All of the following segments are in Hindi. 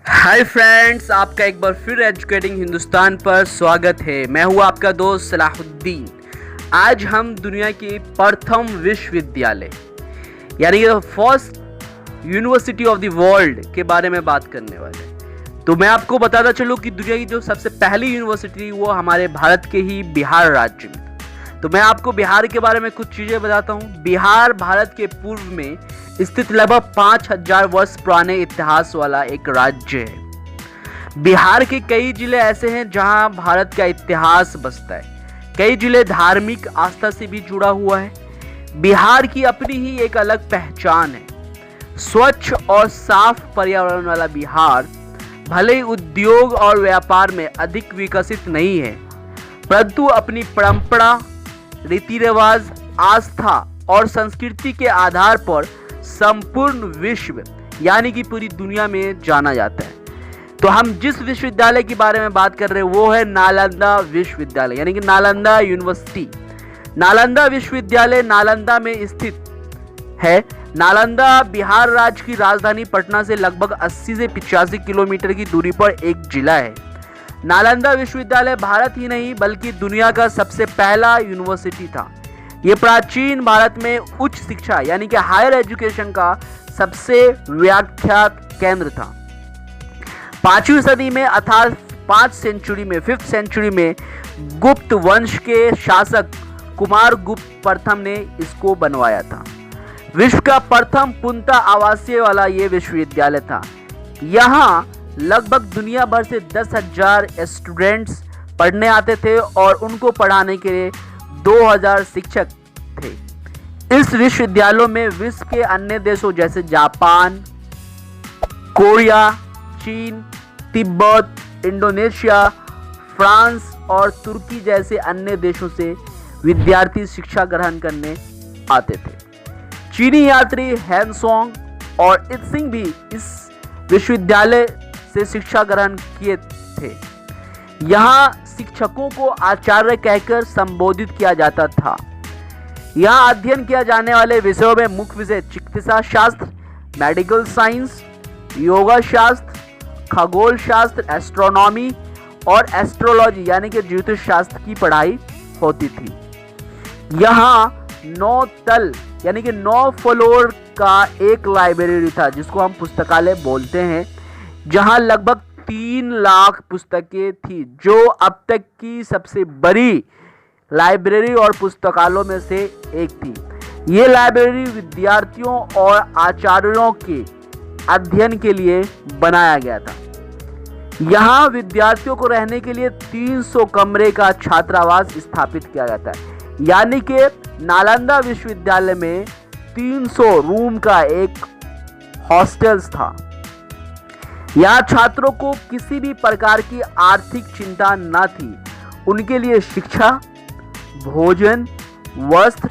हाय फ्रेंड्स, आपका एक बार फिर एजुकेटिंग हिंदुस्तान पर स्वागत है। मैं हूं आपका दोस्त सलाहुद्दीन। आज हम दुनिया के प्रथम विश्वविद्यालय यानी first university of the world के बारे में बात करने वाले हैं। तो मैं आपको बताना चलूं कि दुनिया की जो सबसे पहली यूनिवर्सिटी वो हमारे भारत के ही बिहार राज्य में। तो मैं आपको बिहार के बारे में कुछ चीज़ें बताता हूँ। बिहार भारत के पूर्व में स्थित लगभग 5000 वर्ष पुराने इतिहास वाला एक राज्य है। बिहार के कई जिले ऐसे हैं जहां भारत का इतिहास बसता है। कई जिले धार्मिक आस्था से भी जुड़ा हुआ है। बिहार की अपनी ही एक अलग पहचान है। स्वच्छ और साफ पर्यावरण वाला बिहार भले ही उद्योग और व्यापार में अधिक विकसित नहीं है, परंतु अपनी परंपरा, रीति रिवाज, आस्था और संस्कृति के आधार पर संपूर्ण विश्व यानी कि पूरी दुनिया में जाना जाता है। तो हम जिस विश्वविद्यालय के बारे में बात कर रहे हैं वो है नालंदा विश्वविद्यालय यानी कि नालंदा यूनिवर्सिटी। नालंदा विश्वविद्यालय नालंदा में स्थित है। नालंदा बिहार राज्य की राजधानी पटना से लगभग 80 से 85 किलोमीटर की दूरी पर एक जिला है। नालंदा विश्वविद्यालय भारत ही नहीं बल्कि दुनिया का सबसे पहला यूनिवर्सिटी था। ये प्राचीन भारत में उच्च शिक्षा यानी कि हायर एजुकेशन का सबसे विख्यात केंद्र था। 5वीं सदी में अर्थात 5th सेंचुरी में गुप्त वंश के शासक कुमार गुप्त प्रथम ने इसको बनवाया था। विश्व का प्रथम पूर्णतः आवासीय वाला ये विश्वविद्यालय था। यहाँ लगभग दुनिया भर से 10,000 स्टूडेंट्स पढ़ने आते थे और उनको पढ़ाने के लिए 2000 शिक्षक थे। इस विश्वविद्यालयों में विश्व के अन्य देशों जैसे जापान, कोरिया, चीन, तिब्बत, इंडोनेशिया, फ्रांस और तुर्की जैसे अन्य देशों से विद्यार्थी शिक्षा ग्रहण करने आते थे। चीनी यात्री हैंसोंग और इत्सिंग भी इस विश्वविद्यालय से शिक्षा ग्रहण किए थे। यहाँ शिक्षकों को आचार्य कहकर संबोधित किया जाता था। यहाँ अध्ययन किया जाने वाले विषयों में मुख्य विषय चिकित्सा शास्त्र, मेडिकल साइंस, योगा शास्त्र, खगोल शास्त्र, एस्ट्रोनॉमी और एस्ट्रोलॉजी यानी कि ज्योतिष शास्त्र की पढ़ाई होती थी। यहाँ 9 तल यानी कि 9 फ्लोर का एक लाइब्रेरी था जिसको हम पुस्तकालय बोलते हैं, जहाँ लगभग 3 लाख पुस्तकें थी, जो अब तक की सबसे बड़ी लाइब्रेरी और पुस्तकालयों में से एक थी। ये लाइब्रेरी विद्यार्थियों और आचार्यों के अध्ययन के लिए बनाया गया था। यहाँ विद्यार्थियों को रहने के लिए 300 कमरे का छात्रावास स्थापित किया जाता है, यानी कि नालंदा विश्वविद्यालय में 300 रूम का एक हॉस्टल्स था। यहाँ छात्रों को किसी भी प्रकार की आर्थिक चिंता न थी। उनके लिए शिक्षा, भोजन, वस्त्र,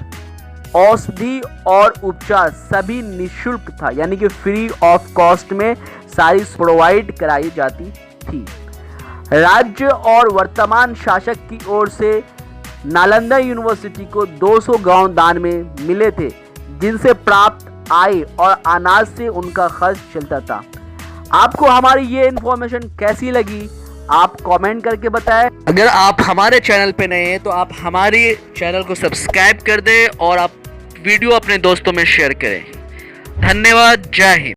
औषधि और उपचार सभी निःशुल्क था, यानी कि फ्री ऑफ कॉस्ट में सारी प्रोवाइड कराई जाती थी। राज्य और वर्तमान शासक की ओर से नालंदा यूनिवर्सिटी को 200 गांव दान में मिले थे, जिनसे प्राप्त आय और अनाज से उनका खर्च चलता था। आपको हमारी ये इन्फॉर्मेशन कैसी लगी आप कमेंट करके बताएं। अगर आप हमारे चैनल पे नए हैं तो आप हमारे चैनल को सब्सक्राइब कर दें और आप वीडियो अपने दोस्तों में शेयर करें। धन्यवाद। जय हिंद।